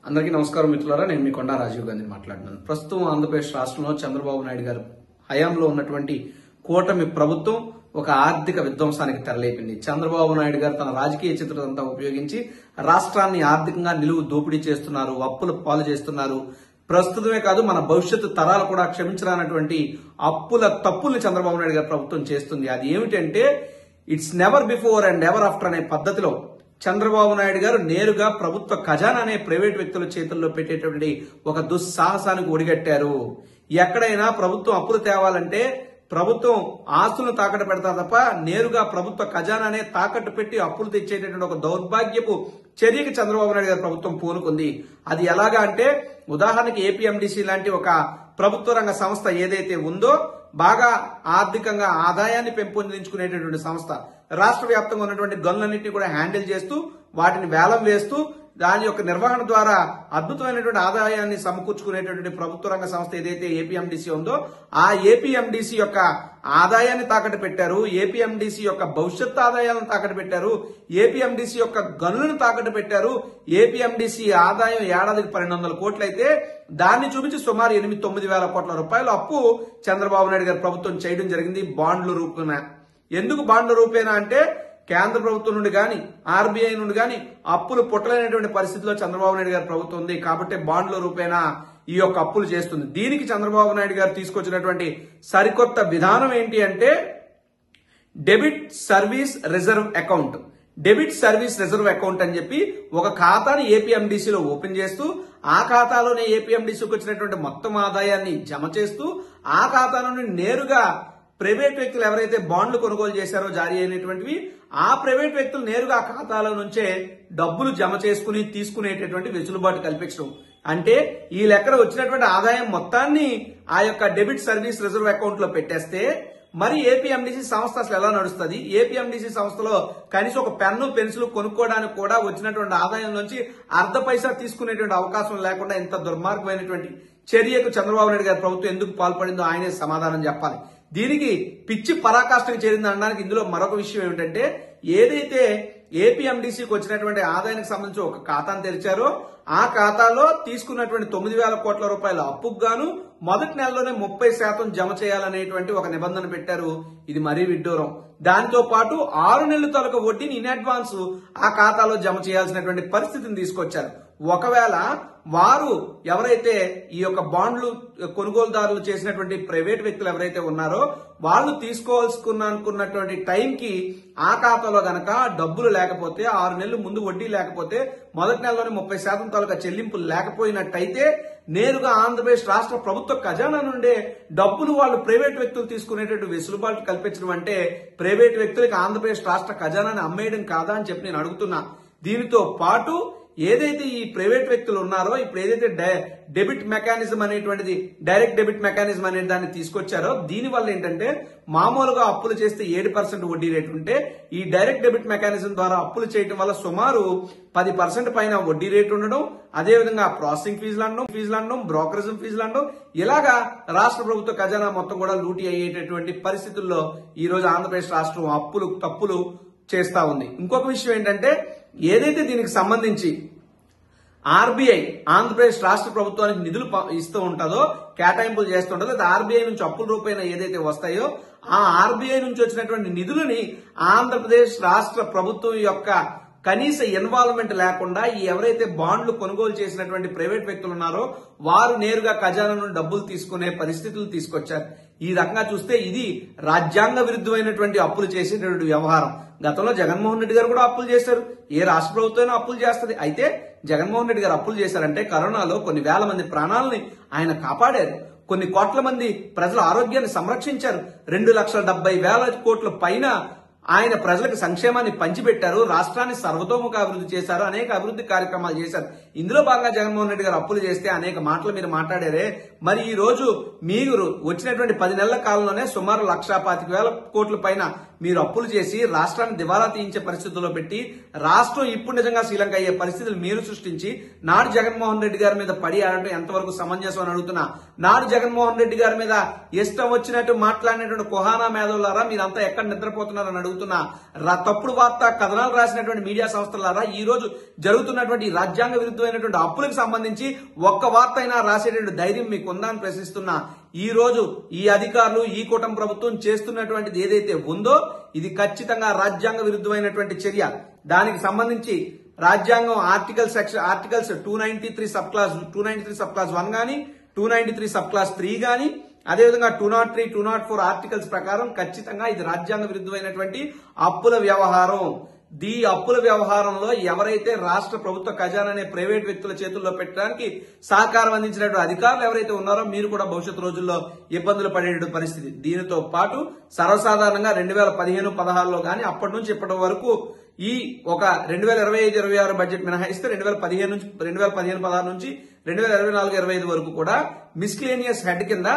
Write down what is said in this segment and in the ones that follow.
అందరికీ నమస్కారం మిత్రులారా, నేను మీ కొండా రాజీవ్ గాంధీని మాట్లాడుతున్నాను. ప్రస్తుతం ఆంధ్రప్రదేశ్ రాష్ట్రంలో చంద్రబాబు నాయుడు గారు హయాంలో ఉన్నటువంటి కూటమి ప్రభుత్వం ఒక ఆర్థిక విధ్వంసానికి తెరలేపింది. చంద్రబాబు నాయుడు గారు తన రాజకీయ చిత్రతంతా ఉపయోగించి రాష్ట్రాన్ని ఆర్థికంగా నిలువు దోపిడీ చేస్తున్నారు, అప్పుల పాలు చేస్తున్నారు. ప్రస్తుతమే కాదు, మన భవిష్యత్తు తరాలు కూడా క్షమించరానటువంటి అప్పుల తప్పుల్ని చంద్రబాబు నాయుడు గారి ప్రభుత్వం చేస్తుంది. అది ఏమిటంటే it's never before and ever after అనే పద్ధతిలో చంద్రబాబు నాయుడు గారు నేరుగా ప్రభుత్వ ఖజానా అనే ప్రైవేట్ వ్యక్తుల చేతుల్లో పెట్టేటువంటి ఒక దుస్సాహసానికి ఒడిగట్టారు. ఎక్కడైనా ప్రభుత్వం అప్పులు తేవాలంటే ప్రభుత్వం ఆస్తులను తాకట్టు పెడతారు తప్ప నేరుగా ప్రభుత్వ ఖజానానే తాకట్టు పెట్టి అప్పులు తెచ్చేటటువంటి ఒక దౌర్భాగ్యపు చర్యకి చంద్రబాబు నాయుడు గారి ప్రభుత్వం పూనుకుంది. అది ఎలాగా అంటే, ఉదాహరణకి ఏపీఎండిసి లాంటి ఒక ప్రభుత్వ రంగ సంస్థ ఏదైతే ఉందో, బాగా ఆర్థికంగా ఆదాయాన్ని పెంపొందించుకునేటటువంటి సంస్థ, రాష్ట్ర వ్యాప్తంగా ఉన్నటువంటి గనులన్నింటినీ కూడా హ్యాండిల్ చేస్తూ వాటిని వేలం వేస్తూ దాని యొక్క నిర్వహణ ద్వారా అద్భుతమైనటువంటి ఆదాయాన్ని సమకూర్చుకునేటటువంటి ప్రభుత్వ రంగ సంస్థ ఏదైతే ఏపీఎండిసి ఉందో, ఆ ఏపీఎండిసి యొక్క ఆదాయాన్ని తాకట్టు పెట్టారు, ఏపీఎండిసి యొక్క భవిష్యత్ ఆదాయాలను తాకట్టు పెట్టారు, ఏపీఎండిసి యొక్క గనులను తాకట్టు పెట్టారు. ఏపీఎండిసి ఆదాయం ఏడాదికి 1200 కోట్లు అయితే దాన్ని చూపించి సుమారు 8-9 వేల కోట్ల రూపాయలు అప్పు చంద్రబాబు నాయుడు గారి ప్రభుత్వం చేయడం జరిగింది బాండ్ల రూపేణ. ఎందుకు బాండ్ల రూపేణ అంటే, కేంద్ర ప్రభుత్వం నుండి గాని ఆర్బీఐ నుండి గాని అప్పులు పుట్టలేనటువంటి పరిస్థితిలో చంద్రబాబు నాయుడు గారి ప్రభుత్వం ఉంది కాబట్టి బాండ్ల రూపేణా ఈ యొక్క అప్పులు చేస్తుంది. దీనికి చంద్రబాబు నాయుడు గారు తీసుకొచ్చినటువంటి సరికొత్త విధానం ఏంటి అంటే debit service reserve account. Debit service reserve account అని చెప్పి ఒక ఖాతాని ఏపీఎండిసిలో ఓపెన్ చేస్తూ, ఆ ఖాతాలోనే ఏపీఎండిసికి వచ్చినటువంటి మొత్తం ఆదాయాన్ని జమ చేస్తూ, ఆ ఖాతా నుండి నేరుగా ప్రైవేట్ వ్యక్తులు ఎవరైతే బాండ్లు కొనుగోలు చేశారో జారీ అయినటువంటివి, ఆ ప్రైవేట్ వ్యక్తులు నేరుగా ఖాతాల నుంచే డబ్బులు జమ చేసుకుని తీసుకునేటటువంటి వెసులుబాటు కల్పించడం. అంటే ఈ లెక్కన వచ్చినటువంటి ఆదాయం మొత్తాన్ని ఆ యొక్క డెబిట్ సర్వీస్ రిజర్వ్ అకౌంట్ లో పెట్టేస్తే మరి ఏపీఎండిసి సంస్థ అసలు ఎలా నడుస్తుంది? ఏపీఎండిసి సంస్థలో కనీసం ఒక పెన్ను పెన్సిల్ కొనుక్కోవడానికి కూడా వచ్చినటువంటి ఆదాయం నుంచి అర్ధ పైసా తీసుకునేటువంటి అవకాశం లేకుండా ఇంత దుర్మార్గమైనటువంటి చర్యకు చంద్రబాబు నాయుడు గారి ప్రభుత్వం ఎందుకు పాల్పడిందో ఆయనే సమాధానం చెప్పాలి. దీనికి పిచ్చి పరాకాష్ఠకు చేరింది అనడానికి ఇందులో మరొక విషయం ఏమిటంటే, ఏదైతే ఏపీఎండిసికి వచ్చినటువంటి ఆదాయానికి సంబంధించి ఒక ఖాతాను తెరిచారో, ఆ ఖాతాలో తీసుకున్నటువంటి 9,000 కోట్ల రూపాయల అప్పుకు గాను మొదటి నెలలోనే 30% జమ చేయాలనేటువంటి ఒక నిబంధన పెట్టారు. ఇది మరీ విడ్డూరం. దానితో పాటు 6 నెలల తాలూకా వడ్డీని ఇన్ అడ్వాన్స్ ఆ ఖాతాలో జమ చేయాల్సినటువంటి పరిస్థితిని తీసుకొచ్చారు. ఒకవేళ వారు ఎవరైతే ఈ యొక్క బాండ్లు కొనుగోలుదారులు చేసినటువంటి ప్రైవేట్ వ్యక్తులు ఎవరైతే ఉన్నారో, వాళ్ళు తీసుకోవాల్సుకున్నటువంటి టైంకి ఆ ఖాతాలో గనక డబ్బులు లేకపోతే, 6 నెలలు ముందు వడ్డీ లేకపోతే, మొదటి నెలలోనే 30% తాలూకా చెల్లింపులు లేకపోయినట్టయితే నేరుగా ఆంధ్రప్రదేశ్ రాష్ట్ర ప్రభుత్వ ఖజానా నుండే డబ్బులు వాళ్ళు ప్రైవేట్ వ్యక్తులు తీసుకునేటట్టు వెసులుబాటు కల్పించడం అంటే ప్రైవేట్ వ్యక్తులకి ఆంధ్రప్రదేశ్ రాష్ట్ర ఖజానాని అమ్మేయడం కాదా అని చెప్పి నేను అడుగుతున్నా. దీనితో పాటు ఏదైతే ఈ ప్రైవేట్ వ్యక్తులు ఉన్నారో, ఇప్పుడు ఏదైతే డెబిట్ మెకానిజం అనేటువంటిది, డైరెక్ట్ డెబిట్ మెకానిజం అనే దాన్ని తీసుకొచ్చారో, దీని వల్ల ఏంటంటే మామూలుగా అప్పులు చేస్తే 7% వడ్డీ రేటు ఉంటే ఈ డైరెక్ట్ డెబిట్ మెకానిజం ద్వారా అప్పులు చేయడం వల్ల సుమారు 10% పైన వడ్డీ రేటు ఉండడం, అదేవిధంగా ప్రాసెసింగ్ ఫీజులు అనడం, బ్రోకరేజ్ ఫీజులు అనడం, ఇలాగా రాష్ట్ర ప్రభుత్వ ఖజానా మొత్తం కూడా లూటీ అయ్యేటటువంటి పరిస్థితుల్లో ఈ రోజు ఆంధ్రప్రదేశ్ రాష్ట్రం అప్పులు తప్పులు చేస్తా ఉంది. ఇంకొక విషయం ఏంటంటే, ఏదైతే దీనికి సంబంధించి ఆర్బీఐ ఆంధ్రప్రదేశ్ రాష్ట్ర ప్రభుత్వానికి నిధులు ఇస్తూ ఉంటుందో, కేటాయింపులు చేస్తుంటుందో, అది ఆర్బీఐ నుంచి అప్పుల రూపేణ ఏదైతే వస్తాయో, ఆ ఆర్బీఐ నుంచి వచ్చినటువంటి నిధులని ఆంధ్రప్రదేశ్ రాష్ట్ర ప్రభుత్వం యొక్క కనీస ఇన్వాల్వ్మెంట్ లేకుండా ఈ ఎవరైతే బాండ్లు కొనుగోలు చేసినటువంటి ప్రైవేట్ వ్యక్తులు ఉన్నారో వారు నేరుగా ఖజానా నుండి డబ్బులు తీసుకునే పరిస్థితులు తీసుకొచ్చారు. ఈ రకంగా చూస్తే ఇది రాజ్యాంగ విరుద్ధమైనటువంటి అప్పులు చేసేటటువంటి వ్యవహారం. గతంలో జగన్మోహన్ రెడ్డి గారు కూడా అప్పులు చేశారు. ఏ రాష్ట్ర ప్రభుత్వం అప్పులు చేస్తుంది. అయితే జగన్మోహన్ రెడ్డి గారు అప్పులు చేశారంటే కరోనాలో కొన్ని వేల మంది ప్రాణాలని ఆయన కాపాడారు, కొన్ని కోట్ల మంది ప్రజల ఆరోగ్యాన్ని సంరక్షించారు, 2,70,000 కోట్ల పైన ఆయన ప్రజలకు సంక్షేమాన్ని పంచిపెట్టారు, రాష్ట్రాన్ని సర్వతోముఖ అభివృద్ధి చేశారు, అనేక అభివృద్ధి కార్యక్రమాలు చేశారు. ఇందులో భాగంగా జగన్మోహన్ రెడ్డి గారు అప్పులు చేస్తే అనేక మాటలు మీరు మాట్లాడారే. మరి ఈ రోజు మీరు వచ్చినటువంటి 10 నెలల కాలంలోనే సుమారు 1,25,000 కోట్ల పైన మీరు అప్పులు చేసి రాష్ట్రాన్ని దివాలా తీయించే పరిస్థితుల్లో పెట్టి రాష్ట్రం ఇప్పుడు నిజంగా శ్రీలంక అయ్యే పరిస్థితులు మీరు సృష్టించి నాడు జగన్మోహన్ రెడ్డి గారి మీద పడి ఆడటం ఎంతవరకు సమంజసం అని అడుగుతున్నా. నాడు జగన్మోహన్ రెడ్డి గారి మీద ఇష్టం వచ్చినట్టు మాట్లాడినటువంటి కుహానా మేధవులారా మీరంతా ఎక్కడ నిద్రపోతున్నారని అడుగుతున్నా. తప్పుడు వార్త కథనాలు రాసినటువంటి మీడియా సంస్థలారా ఈ రోజు జరుగుతున్నటువంటి రాజ్యాంగ విరుద్ధమైనటువంటి అప్పులకు సంబంధించి ఒక్క వార్త అయినా రాసేటువంటి ధైర్యం మీకు ఉందా అని ప్రశ్నిస్తున్నా. ఈ రోజు ఈ అధికారులు ఈ కూటమి ప్రభుత్వం చేస్తున్నటువంటిది ఏదైతే ఉందో ఇది ఖచ్చితంగా రాజ్యాంగ విరుద్ధమైనటువంటి చర్య. దానికి సంబంధించి రాజ్యాంగం ఆర్టికల్స్ 293 సబ్ క్లాస్ 1 గాని 293 సబ్ క్లాస్ 3 గాని అదేవిధంగా 203, 204 ఆర్టికల్స్ ప్రకారం ఖచ్చితంగా ఇది రాజ్యాంగ విరుద్ధమైనటువంటి అప్పుల వ్యవహారం. ఈ అప్పుల వ్యవహారంలో ఎవరైతే రాష్ట్ర ప్రభుత్వ ఖజానా అనే ప్రైవేట్ వ్యక్తుల చేతుల్లో పెట్టడానికి సహకారం అందించినటువంటి అధికారులు ఎవరైతే ఉన్నారో మీరు కూడా భవిష్యత్ రోజుల్లో ఇబ్బందులు పడే పరిస్థితి. దీనితో పాటు సర్వసాధారణంగా 2015-16లో గానీ అప్పటి నుంచి ఇప్పటి వరకు ఈ ఒక 2025-26 బడ్జెట్ మినహాయిస్తే 2015-16 నుంచి 2024-25 వరకు కూడా మిస్లేనియస్ హెడ్ కింద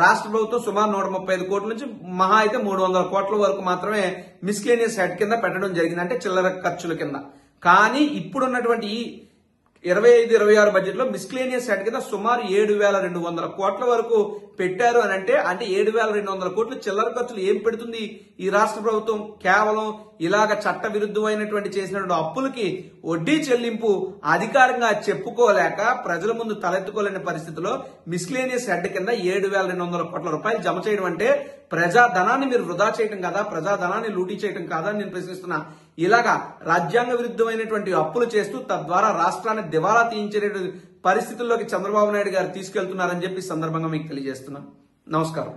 రాష్ట్ర ప్రభుత్వం సుమారు 135 కోట్ల నుంచి మహా అయితే 300 కోట్ల వరకు మాత్రమే మిస్లేనియస్ హెడ్ కింద పెట్టడం జరిగింది, అంటే చిల్లర ఖర్చుల కింద. కానీ ఇప్పుడున్నటువంటి ఈ 25-26 బడ్జెట్ లో మిస్లేనియస్ హెడ్ కింద సుమారు 7,200 కోట్ల వరకు పెట్టారు అని అంటే 7,200 కోట్లు చిల్లర ఖర్చులు ఏం పెడుతుంది ఈ రాష్ట్ర ప్రభుత్వం? కేవలం ఇలాగ చట్ట విరుద్ధమైనటువంటి చేసినటువంటి అప్పులకి వడ్డీ చెల్లింపు అధికారంగా చెప్పుకోలేక ప్రజల ముందు తలెత్తుకోలేని పరిస్థితిలో మిస్లేనియస్ హెడ్ కింద 7,200 కోట్ల రూపాయలు జమ చేయడం అంటే ప్రజాధనాన్ని మీరు వృధా చేయడం కదా, ప్రజాధనాన్ని లూటీ చేయడం కాదా అని నేను ప్రశ్నిస్తున్నా. ఇలాగా రాజ్యాంగ విరుద్ధమైనటువంటి అప్పులు చేస్తూ తద్వారా రాష్ట్రాన్ని దివాలా తీయించే పరిస్థితుల్లోకి చంద్రబాబు నాయుడు గారు తీసుకెళ్తున్నారని చెప్పి సందర్భంగా మీకు తెలియజేస్తున్నాను. నమస్కారం.